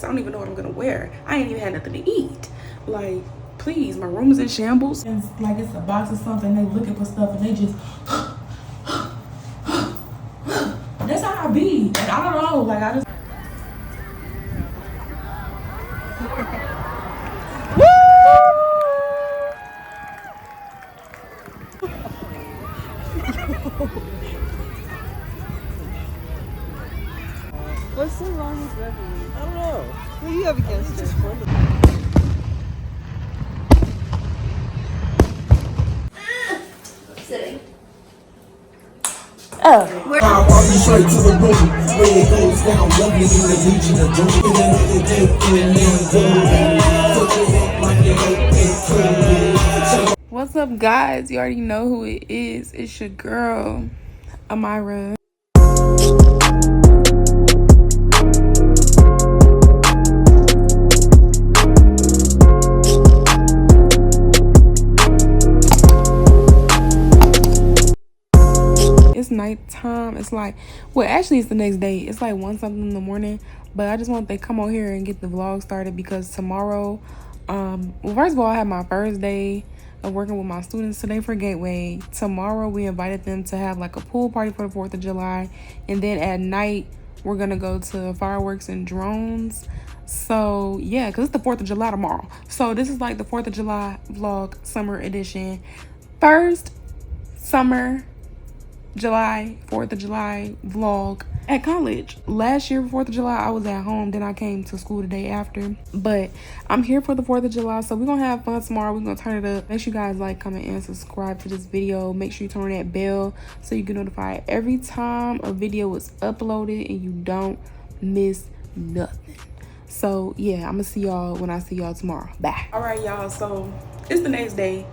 I don't even know what I'm gonna wear. I ain't even had nothing to eat. Like, please, my room is in shambles. And like it's a box or something, they looking for stuff and they just that's how I be. And I don't know, like I just What's so wrong with reveling? I don't know. What do you have against it? Sitting. oh. I'll walk you straight to the room. When it goes down, lovely in the region of doom. What's up, guys? You already know who it is. It's your girl, Amira. It's nighttime. It's like, well, actually it's the next day. It's like 1 something in the morning, but I just want to come on here and get the vlog started because tomorrow, well, first of all, I have my first day of working with my students today for Gateway. Tomorrow we invited them to have like a pool party for the 4th of July, and then at night we're gonna go to fireworks and drones. So yeah, because it's the 4th of July tomorrow, so this is like the 4th of July vlog summer edition. First summer July 4th of July vlog at college. Last year 4th of July I was at home, then I came to school the day after, but I'm here for the 4th of July, so we're gonna have fun tomorrow. We're gonna turn it up. Make sure you guys like, comment, and subscribe to this video. Make sure you turn on that bell so you get notified every time a video is uploaded and you don't miss nothing. So yeah, I'm gonna see y'all when I see y'all tomorrow. Bye. All right, y'all, so it's the next day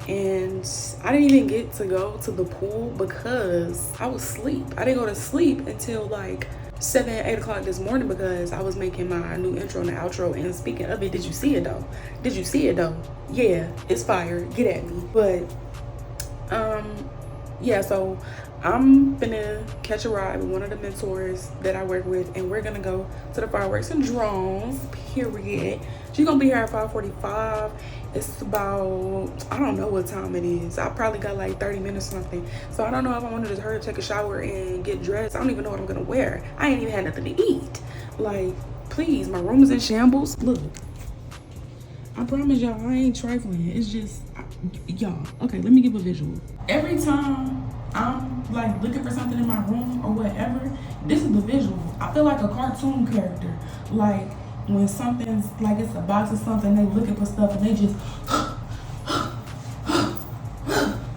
and I didn't even get to go to the pool because I was asleep. I didn't go to sleep until like 7, 8 o'clock this morning because I was making my new intro and outro. And speaking of it, did you see it though? Did you see it though? Yeah, it's fire. Get at me. But yeah, so I'm gonna catch a ride with one of the mentors that I work with, and we're gonna go to the fireworks and drones, period. She's gonna be here at 5:45. It's about, I don't know what time it is. I probably got like 30 minutes or something. So I don't know if I want to just hurry take a shower and get dressed. I don't even know what I'm gonna wear. I ain't even had nothing to eat. Like, please, my room is in shambles. Look, I promise y'all I ain't trifling. It's just, y'all, okay, let me give a visual. Every time I'm like looking for something in my room or whatever, this is the visual. I feel like a cartoon character. Like when something's like it's a box or something, they looking for stuff and they just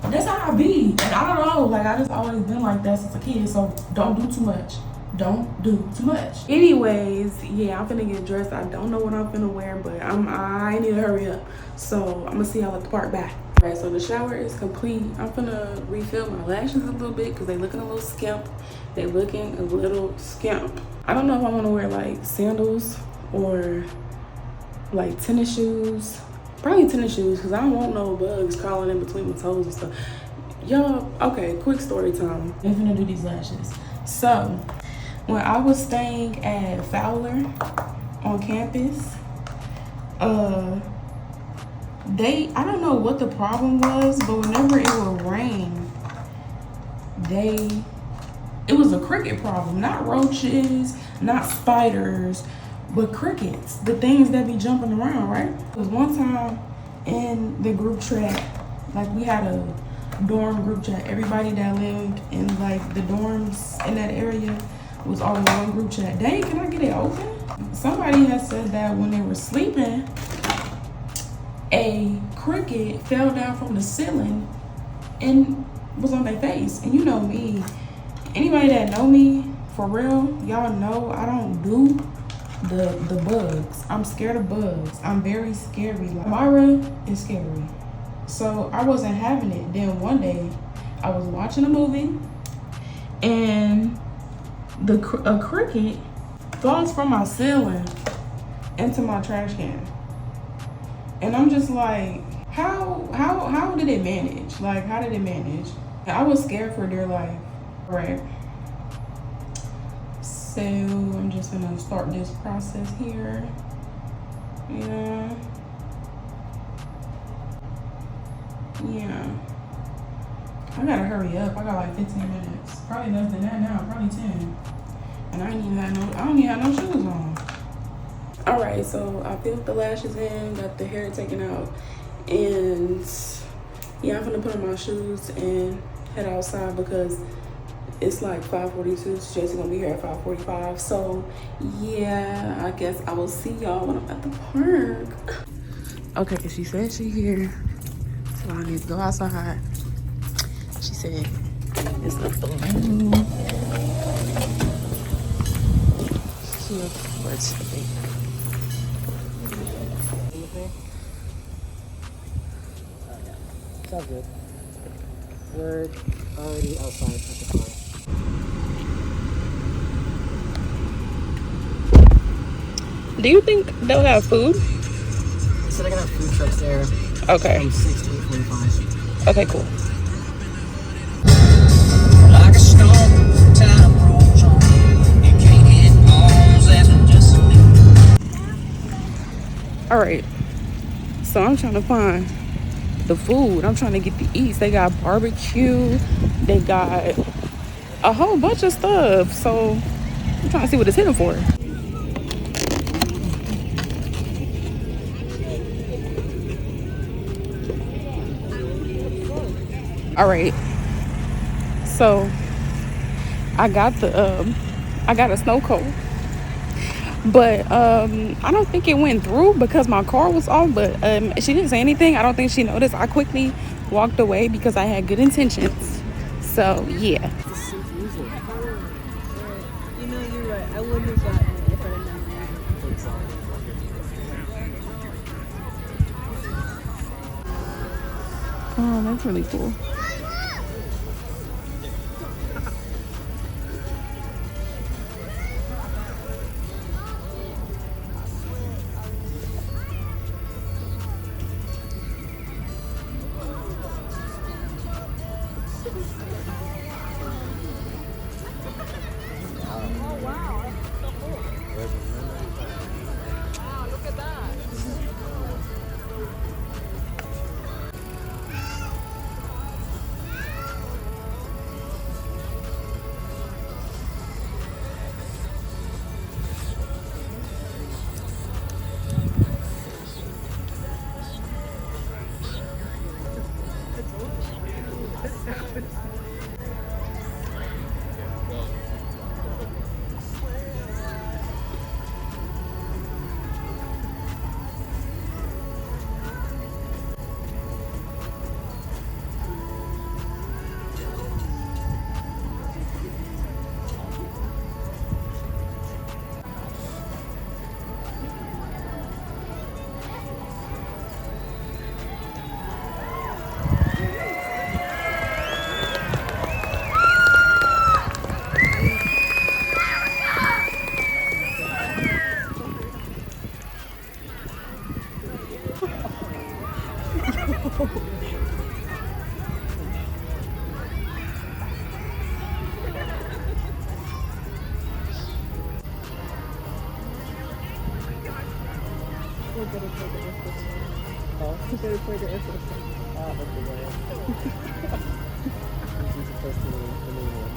that's how I be. And I don't know, like I just always been like that since a kid. So don't do too much. Don't do too much. Anyways, yeah, I'm finna get dressed. I don't know what I'm finna wear, but I need to hurry up. So I'm gonna see y'all at the park. Bye. All right, so the shower is complete. I'm finna refill my lashes a little bit because they looking a little skimp. They looking a little skimp. I don't know if I want to wear like sandals or like tennis shoes. Probably tennis shoes because I don't want no bugs crawling in between my toes and stuff. Y'all, okay, quick story time. I'm finna do these lashes. So when I was staying at Fowler on campus, I don't know what the problem was, but whenever it would rain, it was a cricket problem. Not roaches, not spiders, but crickets, the things that be jumping around, right? There was one time in the group chat, like we had a dorm group chat. Everybody that lived in like the dorms in that area was all in one group chat. Dang, can I get it open? Somebody has said that when they were sleeping, a cricket fell down from the ceiling and was on their face. And you know me, anybody that know me for real, y'all know I don't do the bugs. I'm scared of bugs. I'm very scary. Like, Myra is scary. So I wasn't having it. Then one day I was watching a movie and a cricket falls from my ceiling into my trash can. And I'm just like, how did it manage? Like, how did it manage? And I was scared for their life, right? So I'm just gonna start this process here. Yeah. Yeah. I gotta hurry up. I got like 15 minutes. Probably less than that now, probably 10. And I don't even have no shoes on. Alright, so I filled the lashes in, got the hair taken out, and yeah, I'm gonna put on my shoes and head outside because it's like 5:42, so Jesse's gonna be here at 5:45. So yeah, I guess I will see y'all when I'm at the park. Okay, she said she here, so I need to go outside. She said it's a balloon. Here for today. It's all good. We're already outside at the car. Do you think they'll have food? So they're gonna have food trucks there Okay. from 6 to 8:45. Okay, cool. Like a stone, time rolls on. You can't hit balls after just a All right. So I'm trying to find the food. I'm trying to get the eats. They got barbecue. They got a whole bunch of stuff. So I'm trying to see what it's hitting for. All right. So I got a snow cone. But I don't think it went through because my car was off. But she didn't say anything. I don't think she noticed. I quickly walked away because I had good intentions. So yeah. You know, you're right. I wouldn't have gotten it if I didn't know. Oh, that's really cool. Better play the airport. Ah, that's the way. This is supposed to be the main one.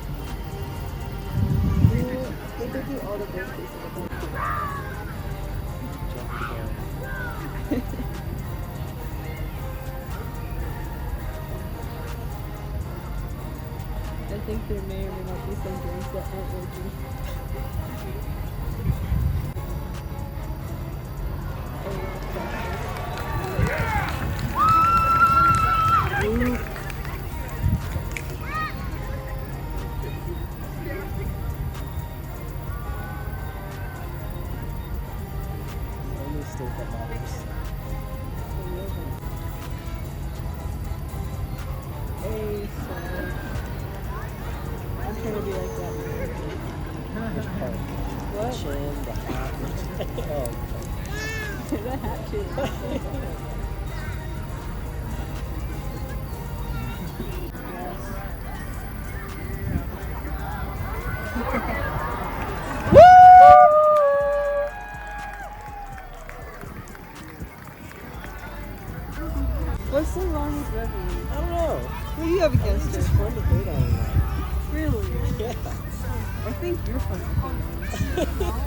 I think they do all the birthdays in the back. Jumping down. I think there may or may not be some drinks that aren't working. Only state that matters. Hey, sorry. I'm trying to be like that. Which part? What? The chin, the hat. Oh, the hat too. What's so wrong with Beverly? I don't know. What do you have against her? It's fun to date on. Really? Yeah. I think you're fun to date on.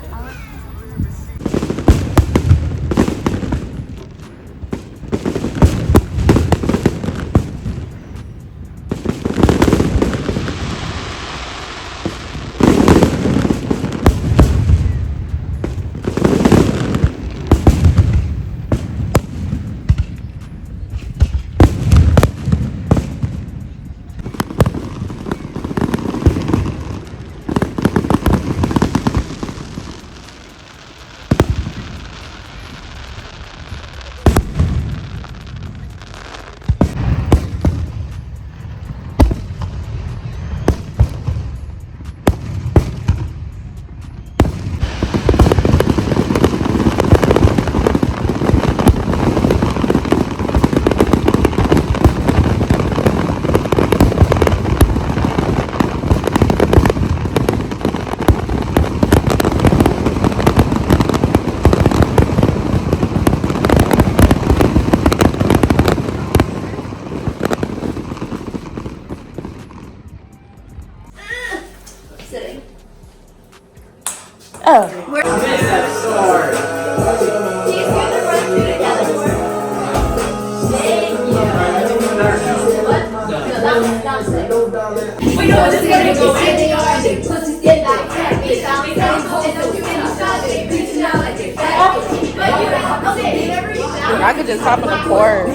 I could just hop on the porch.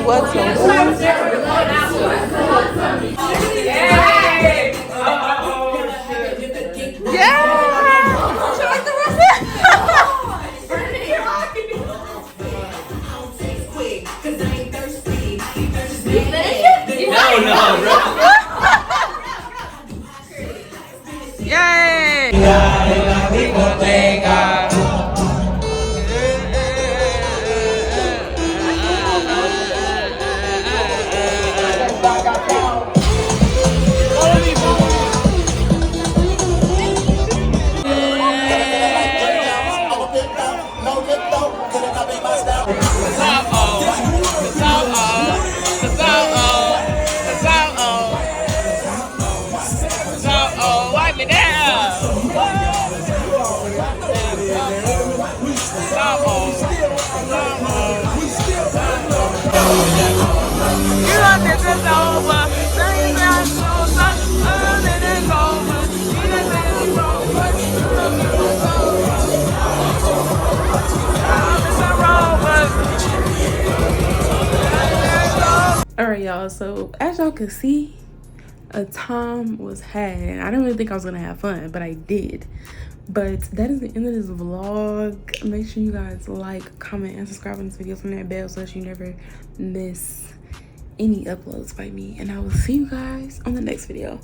What's No, bro. Wipe me down. Alright, y'all, so as y'all can see, a time was had. I didn't really think I was gonna have fun, but I did. But that is the end of this vlog. Make sure you guys like, comment, and subscribe on this video from that bell so that you never miss any uploads by me. And I will see you guys on the next video.